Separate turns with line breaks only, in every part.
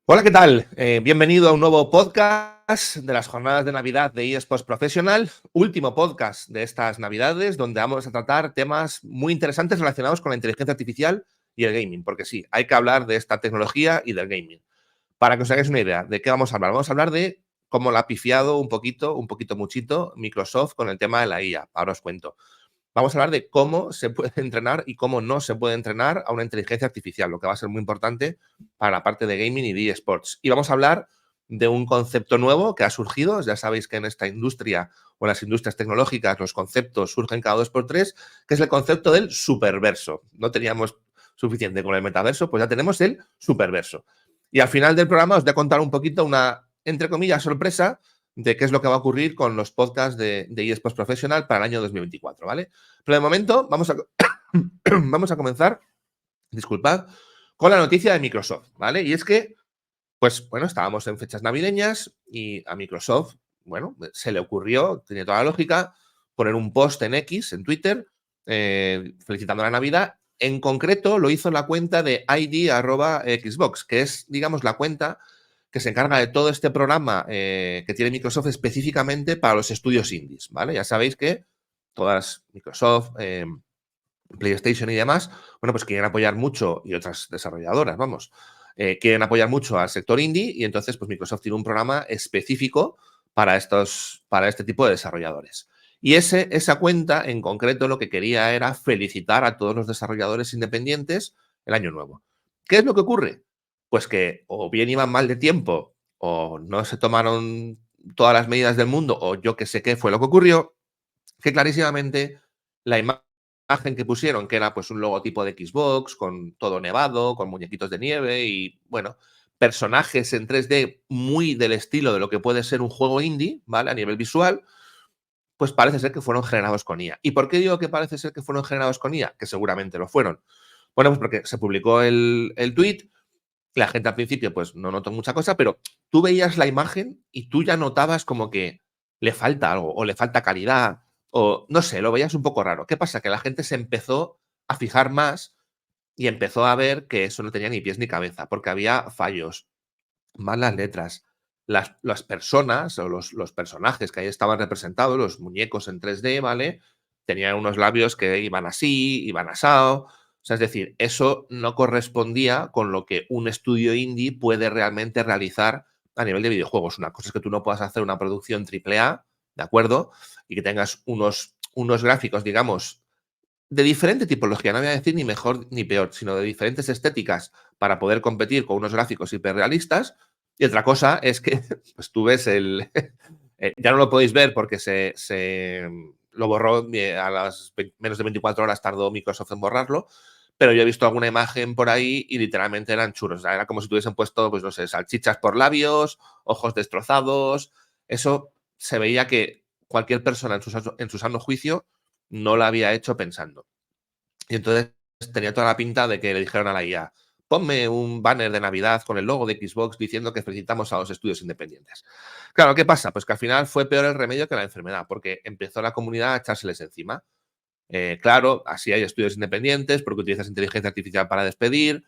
Hola, ¿qué tal? Bienvenido a un nuevo podcast de las jornadas de Navidad de eSports Professional, último podcast de estas Navidades, donde vamos a tratar temas muy interesantes relacionados con la inteligencia artificial y el gaming, porque sí, hay que hablar de esta tecnología y del gaming. Para que os hagáis una idea, ¿de qué vamos a hablar de cómo la ha pifiado un poquito muchito, Microsoft con el tema de la IA. Ahora os cuento. Vamos a hablar de cómo se puede entrenar y cómo no se puede entrenar a una inteligencia artificial, lo que va a ser muy importante para la parte de gaming y de eSports. Y vamos a hablar de un concepto nuevo que ha surgido. Ya sabéis que en esta industria o en las industrias tecnológicas los conceptos surgen cada 2 por 3, que es el concepto del superverso. No teníamos suficiente con el metaverso, pues ya tenemos el superverso. Y al final del programa os voy a contar un poquito una, entre comillas, sorpresa de qué es lo que va a ocurrir con los podcasts de eSports Professional para el año 2024, ¿vale? Pero de momento vamos a comenzar, disculpad, con la noticia de Microsoft, ¿vale? Y es que, pues bueno, estábamos en fechas navideñas y a Microsoft, bueno, se le ocurrió, tiene toda la lógica, poner un post en X, en Twitter, felicitando la Navidad. En concreto, lo hizo la cuenta de ID@Xbox, que es, digamos, la cuenta que se encarga de todo este programa que tiene Microsoft específicamente para los estudios indies, ¿vale? Ya sabéis que todas Microsoft, PlayStation y demás, bueno, pues quieren apoyar mucho, y otras desarrolladoras, vamos, quieren apoyar mucho al sector indie y entonces pues Microsoft tiene un programa específico para este tipo de desarrolladores. Y esa cuenta en concreto lo que quería era felicitar a todos los desarrolladores independientes el año nuevo. ¿Qué es lo que ocurre? Pues que o bien iban mal de tiempo o no se tomaron todas las medidas del mundo o yo que sé qué fue lo que ocurrió, que clarísimamente la imagen que pusieron, que era pues un logotipo de Xbox con todo nevado, con muñequitos de nieve y, bueno, personajes en 3D muy del estilo de lo que puede ser un juego indie, ¿vale? A nivel visual, pues parece ser que fueron generados con IA. ¿Y por qué digo que parece ser que fueron generados con IA? Que seguramente lo fueron. Bueno, pues porque se publicó el tweet, la gente al principio pues no notó mucha cosa, pero tú veías la imagen y tú ya notabas como que le falta algo, o le falta calidad, o no sé, lo veías un poco raro. ¿Qué pasa? Que la gente se empezó a fijar más y empezó a ver que eso no tenía ni pies ni cabeza, porque había fallos, malas letras. Las personas o los personajes que ahí estaban representados, los muñecos en 3D, ¿vale? Tenían unos labios que iban así, iban asado. O sea, es decir, eso no correspondía con lo que un estudio indie puede realmente realizar a nivel de videojuegos. Una cosa es que tú no puedas hacer una producción triple A, ¿de acuerdo? Y que tengas unos gráficos, digamos, de diferente tipología, no voy a decir ni mejor ni peor, sino de diferentes estéticas para poder competir con unos gráficos hiperrealistas. Y otra cosa es que pues tú ves ya no lo podéis ver porque lo borró a las menos de 24 horas tardó Microsoft en borrarlo, pero yo he visto alguna imagen por ahí y literalmente eran churros. O sea, era como si tuviesen puesto, pues no sé, salchichas por labios, ojos destrozados. Eso se veía que cualquier persona en su sano juicio no lo había hecho pensando. Y entonces tenía toda la pinta de que le dijeron a la IA, ponme un banner de Navidad con el logo de Xbox diciendo que felicitamos a los estudios independientes. Claro, ¿qué pasa? Pues que al final fue peor el remedio que la enfermedad, porque empezó la comunidad a echárseles encima. Claro, así hay estudios independientes porque utilizas inteligencia artificial para despedir.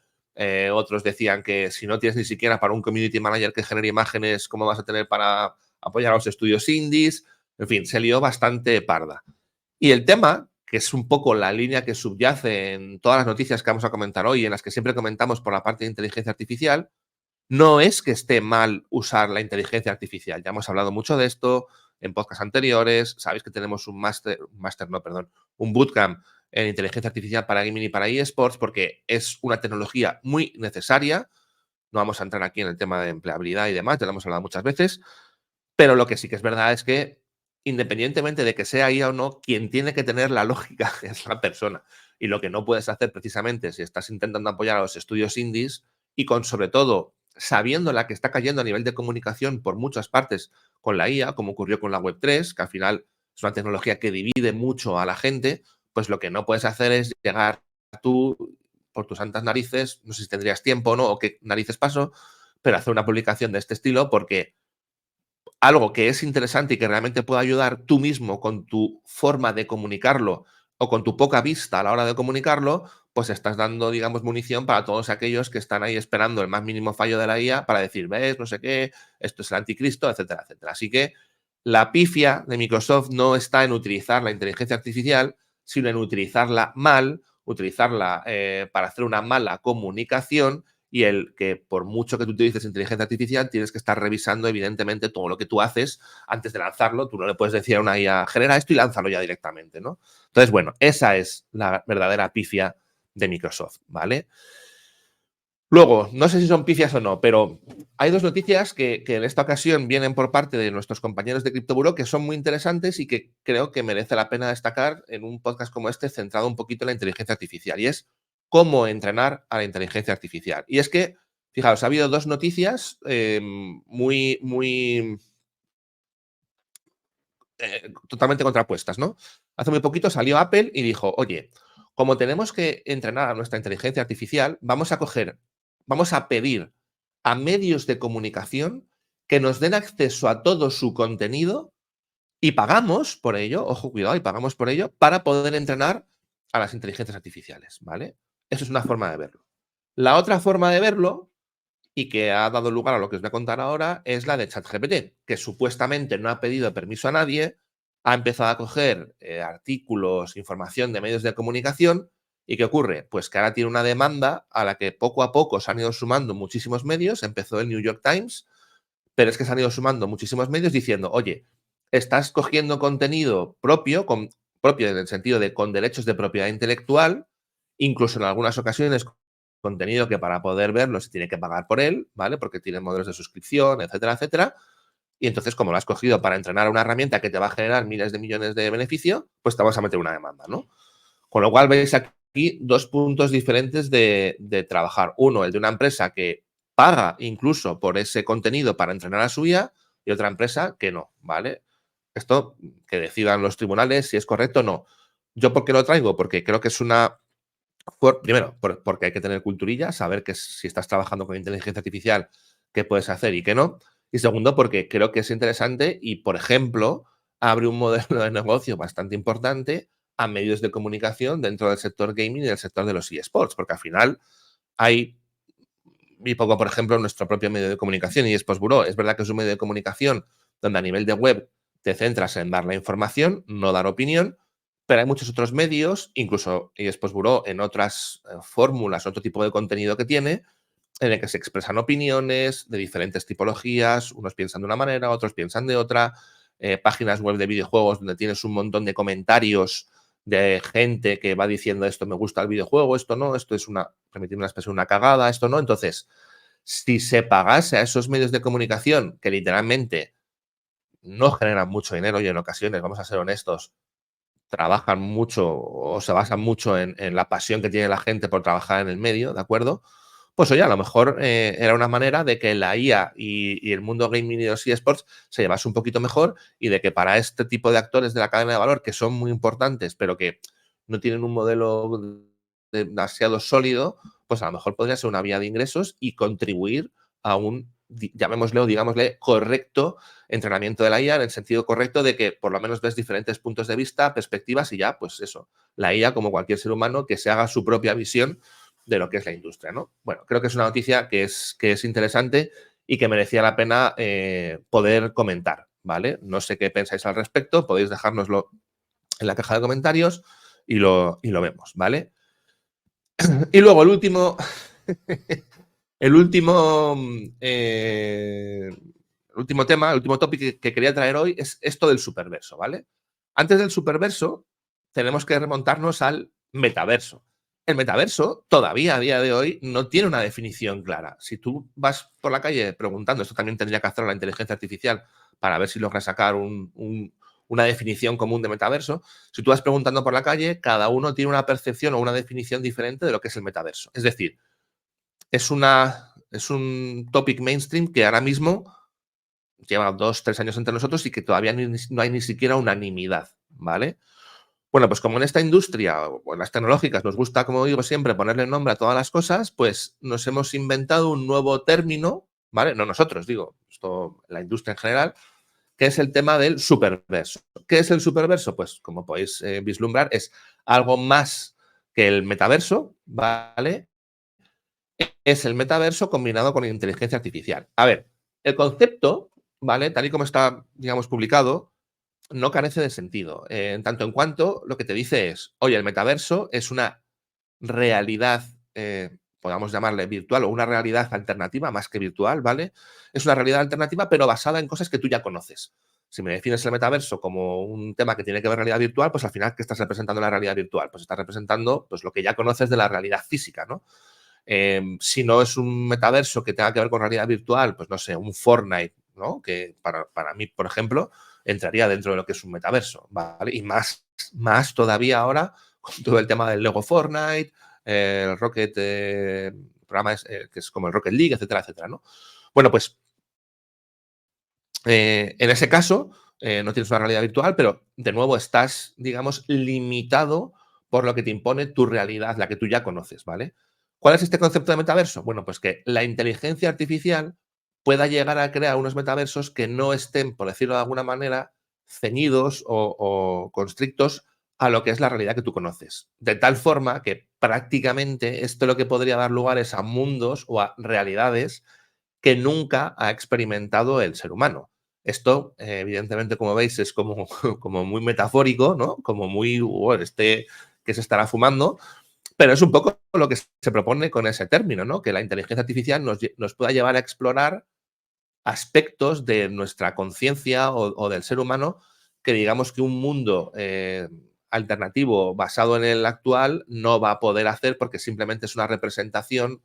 Otros decían que si no tienes ni siquiera para un community manager que genere imágenes, ¿cómo vas a tener para apoyar a los estudios indies? En fin, se lió bastante parda. Y el tema, que es un poco la línea que subyace en todas las noticias que vamos a comentar hoy, en las que siempre comentamos por la parte de inteligencia artificial, no es que esté mal usar la inteligencia artificial. Ya hemos hablado mucho de esto en podcasts anteriores. Sabéis que tenemos un bootcamp en inteligencia artificial para gaming y para eSports porque es una tecnología muy necesaria. No vamos a entrar aquí en el tema de empleabilidad y demás, ya lo hemos hablado muchas veces, pero lo que sí que es verdad es que, independientemente de que sea IA o no, quien tiene que tener la lógica es la persona. Y lo que no puedes hacer precisamente si estás intentando apoyar a los estudios indies y con, sobre todo, sabiendo la que está cayendo a nivel de comunicación por muchas partes con la IA, como ocurrió con la Web3, que al final es una tecnología que divide mucho a la gente, pues lo que no puedes hacer es llegar tú por tus santas narices, no sé si tendrías tiempo o no, o qué narices paso, pero hacer una publicación de este estilo porque algo que es interesante y que realmente puede ayudar tú mismo con tu forma de comunicarlo o con tu poca vista a la hora de comunicarlo, pues estás dando, digamos, munición para todos aquellos que están ahí esperando el más mínimo fallo de la IA para decir, ves, no sé qué, esto es el anticristo, etcétera, etcétera. Así que la pifia de Microsoft no está en utilizar la inteligencia artificial, sino en utilizarla mal, utilizarla para hacer una mala comunicación, y el que por mucho que tú utilices inteligencia artificial, tienes que estar revisando evidentemente todo lo que tú haces antes de lanzarlo. Tú no le puedes decir a una IA, genera esto y lánzalo ya directamente, ¿no? Entonces, bueno, esa es la verdadera pifia de Microsoft, ¿vale? Luego, no sé si son pifias o no, pero hay dos noticias que en esta ocasión vienen por parte de nuestros compañeros de CryptoBureau que son muy interesantes y que creo que merece la pena destacar en un podcast como este, centrado un poquito en la inteligencia artificial, y es cómo entrenar a la inteligencia artificial. Y es que, fijaos, ha habido dos noticias muy totalmente contrapuestas, ¿no? Hace muy poquito salió Apple y dijo, oye, como tenemos que entrenar a nuestra inteligencia artificial, vamos a pedir a medios de comunicación que nos den acceso a todo su contenido y pagamos por ello, ojo, cuidado, y pagamos por ello para poder entrenar a las inteligencias artificiales, ¿vale? Eso es una forma de verlo. La otra forma de verlo, y que ha dado lugar a lo que os voy a contar ahora, es la de ChatGPT, que supuestamente no ha pedido permiso a nadie, ha empezado a coger artículos, información de medios de comunicación. ¿Y qué ocurre? Pues que ahora tiene una demanda a la que poco a poco se han ido sumando muchísimos medios. Empezó el New York Times, pero es que se han ido sumando muchísimos medios diciendo, oye, estás cogiendo contenido propio en el sentido de con derechos de propiedad intelectual, incluso en algunas ocasiones contenido que para poder verlo se tiene que pagar por él, ¿vale? Porque tiene modelos de suscripción, etcétera, etcétera. Y entonces, como lo has cogido para entrenar una herramienta que te va a generar miles de millones de beneficio, pues te vas a meter una demanda, ¿no? Con lo cual veis aquí dos puntos diferentes de trabajar. Uno, el de una empresa que paga incluso por ese contenido para entrenar a su IA, y otra empresa que no, ¿vale? Esto que decidan los tribunales si es correcto o no. ¿Yo por qué lo traigo? Porque creo que es una... Primero, porque hay que tener culturilla, saber que si estás trabajando con inteligencia artificial, qué puedes hacer y qué no. Y segundo, porque creo que es interesante y, por ejemplo, abre un modelo de negocio bastante importante a medios de comunicación dentro del sector gaming y del sector de los eSports, porque al final hay, y pongo por ejemplo nuestro propio medio de comunicación, eSports Bureau. Es verdad que es un medio de comunicación donde a nivel de web te centras en dar la información, no dar opinión, pero hay muchos otros medios, incluso eSports Bureau en otras fórmulas, otro tipo de contenido que tiene, en el que se expresan opiniones de diferentes tipologías, unos piensan de una manera, otros piensan de otra, páginas web de videojuegos donde tienes un montón de comentarios de gente que va diciendo esto me gusta el videojuego, esto no, esto es una, permitirme una expresión, una cagada, esto no. Entonces, si se pagase a esos medios de comunicación que literalmente no generan mucho dinero y en ocasiones, vamos a ser honestos, trabajan mucho o se basan mucho en la pasión que tiene la gente por trabajar en el medio, ¿de acuerdo? Pues oye, a lo mejor era una manera de que la IA y el mundo gaming y los eSports se llevase un poquito mejor, y de que para este tipo de actores de la cadena de valor, que son muy importantes, pero que no tienen un modelo demasiado sólido, pues a lo mejor podría ser una vía de ingresos y contribuir a un, llamémosle o digámosle, correcto entrenamiento de la IA, en el sentido correcto de que por lo menos ves diferentes puntos de vista, perspectivas, y ya, pues eso, la IA, como cualquier ser humano, que se haga su propia visión de lo que es la industria, ¿no? Bueno, creo que es una noticia que es interesante y que merecía la pena poder comentar, ¿vale? No sé qué pensáis al respecto, podéis dejárnoslo en la caja de comentarios y lo vemos, ¿vale? Y luego el último, el último tema, el último tópico que quería traer hoy es esto del superverso, ¿vale? Antes del superverso, tenemos que remontarnos al metaverso. El metaverso todavía a día de hoy no tiene una definición clara. Si tú vas por la calle preguntando, esto también tendría que hacer la inteligencia artificial para ver si logra sacar una definición común de metaverso. Si tú vas preguntando por la calle, cada uno tiene una percepción o una definición diferente de lo que es el metaverso. Es decir, es un topic mainstream que ahora mismo lleva 2, 3 años entre nosotros y que todavía no hay ni siquiera unanimidad, ¿vale? Bueno, pues como en esta industria o en las tecnológicas nos gusta, como digo siempre, ponerle nombre a todas las cosas, pues nos hemos inventado un nuevo término, ¿vale? No nosotros, digo, esto, la industria en general, que es el tema del superverso. ¿Qué es el superverso? Pues como podéis vislumbrar, es algo más que el metaverso, ¿vale? Es el metaverso combinado con inteligencia artificial. A ver, el concepto, ¿vale? Tal y como está, digamos, publicado, no carece de sentido. En tanto en cuanto lo que te dice es, oye, el metaverso es una realidad, podamos llamarle virtual o una realidad alternativa, más que virtual, ¿vale? Es una realidad alternativa, pero basada en cosas que tú ya conoces. Si me defines el metaverso como un tema que tiene que ver realidad virtual, pues al final, ¿qué estás representando en la realidad virtual? Pues estás representando pues, lo que ya conoces de la realidad física, ¿no? Si no es un metaverso que tenga que ver con realidad virtual, pues no sé, un Fortnite, ¿no? Que para mí, por ejemplo, entraría dentro de lo que es un metaverso, ¿vale? Y más todavía ahora con todo el tema del Lego Fortnite, el Rocket, programa que es como el Rocket League, etcétera, etcétera, ¿no? Bueno, pues en ese caso no tienes una realidad virtual, pero de nuevo estás, digamos, limitado por lo que te impone tu realidad, la que tú ya conoces, ¿vale? ¿Cuál es este concepto de metaverso? Bueno, pues que la inteligencia artificial pueda llegar a crear unos metaversos que no estén, por decirlo de alguna manera, ceñidos o constrictos a lo que es la realidad que tú conoces. De tal forma que prácticamente esto lo que podría dar lugar es a mundos o a realidades que nunca ha experimentado el ser humano. Esto, evidentemente, como veis, es como, como muy metafórico, ¿no? Como muy, bueno, que se estará fumando, pero es un poco lo que se propone con ese término, ¿no? Que la inteligencia artificial nos pueda llevar a explorar aspectos de nuestra conciencia o del ser humano que digamos que un mundo alternativo basado en el actual no va a poder hacer porque simplemente es una representación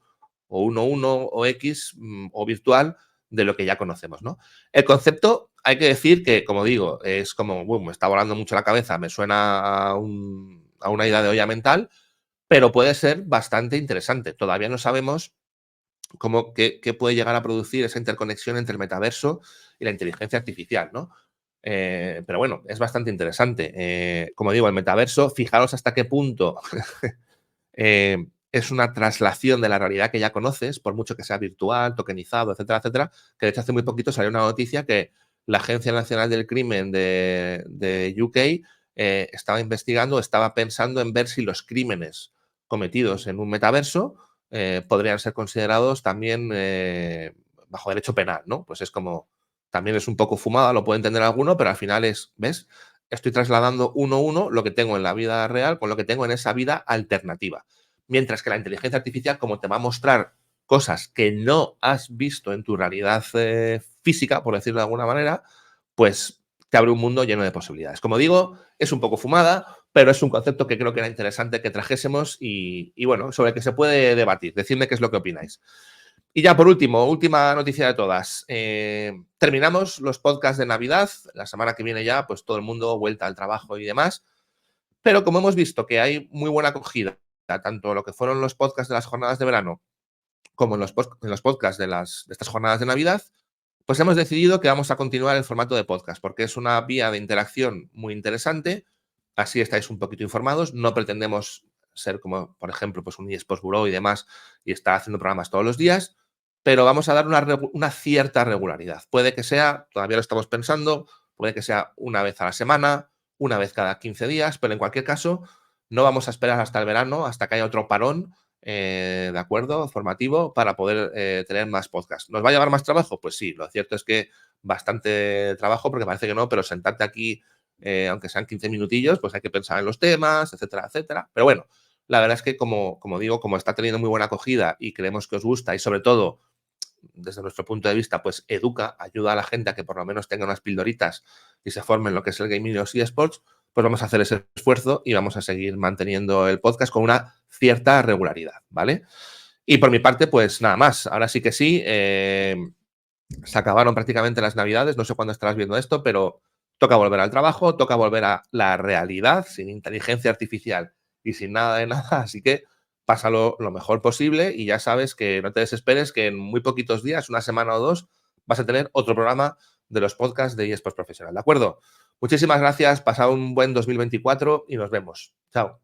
o 1 o X o virtual de lo que ya conocemos, ¿no? El concepto, hay que decir que, como digo, es como, me está volando mucho la cabeza, me suena a una idea de olla mental, pero puede ser bastante interesante. Todavía no sabemos qué puede llegar a producir esa interconexión entre el metaverso y la inteligencia artificial, ¿no? Pero bueno, es bastante interesante. Como digo, el metaverso, fijaros hasta qué punto es una traslación de la realidad que ya conoces, por mucho que sea virtual, tokenizado, etcétera, etcétera, que de hecho hace muy poquito salió una noticia que la Agencia Nacional del Crimen de UK estaba investigando, estaba pensando en ver si los crímenes cometidos en un metaverso podrían ser considerados también bajo derecho penal, ¿no? Pues es como, también es un poco fumada, lo puede entender alguno, pero al final es, ¿ves? Estoy trasladando 1 lo que tengo en la vida real con lo que tengo en esa vida alternativa. Mientras que la inteligencia artificial, como te va a mostrar cosas que no has visto en tu realidad física, por decirlo de alguna manera, pues te abre un mundo lleno de posibilidades. Como digo, es un poco fumada, pero es un concepto que creo que era interesante que trajésemos y bueno, sobre el que se puede debatir. Decidme qué es lo que opináis. Y ya por último, última noticia de todas. Terminamos los podcasts de Navidad. La semana que viene ya, pues todo el mundo vuelta al trabajo y demás. Pero como hemos visto que hay muy buena acogida, tanto lo que fueron los podcasts de las jornadas de verano como en los podcasts de estas jornadas de Navidad, pues hemos decidido que vamos a continuar el formato de podcast, porque es una vía de interacción muy interesante. Así estáis un poquito informados. No pretendemos ser como, por ejemplo, pues un eSports Bureau y demás, y estar haciendo programas todos los días, pero vamos a dar una cierta regularidad. Puede que sea, todavía lo estamos pensando, puede que sea una vez a la semana, una vez cada 15 días, pero en cualquier caso, no vamos a esperar hasta el verano, hasta que haya otro parón, ¿de acuerdo? Formativo, para poder tener más podcasts. ¿Nos va a llevar más trabajo? Pues sí, lo cierto es que bastante trabajo, porque parece que no, pero sentarte aquí, aunque sean 15 minutillos, pues hay que pensar en los temas, etcétera, etcétera. Pero bueno, la verdad es que, como digo, como está teniendo muy buena acogida y creemos que os gusta y sobre todo desde nuestro punto de vista, pues educa, ayuda a la gente a que por lo menos tenga unas pildoritas y se formen lo que es el gaming y los eSports, pues vamos a hacer ese esfuerzo y vamos a seguir manteniendo el podcast con una cierta regularidad, ¿vale? Y por mi parte, pues nada más. Ahora sí que sí, se acabaron prácticamente las Navidades, no sé cuándo estarás viendo esto, pero toca volver al trabajo, toca volver a la realidad, sin inteligencia artificial y sin nada de nada, así que pásalo lo mejor posible y ya sabes que no te desesperes, que en muy poquitos días, una semana o dos, vas a tener otro programa de los podcasts de eSports Profesional, ¿de acuerdo? Muchísimas gracias, pasad un buen 2024 y nos vemos. Chao.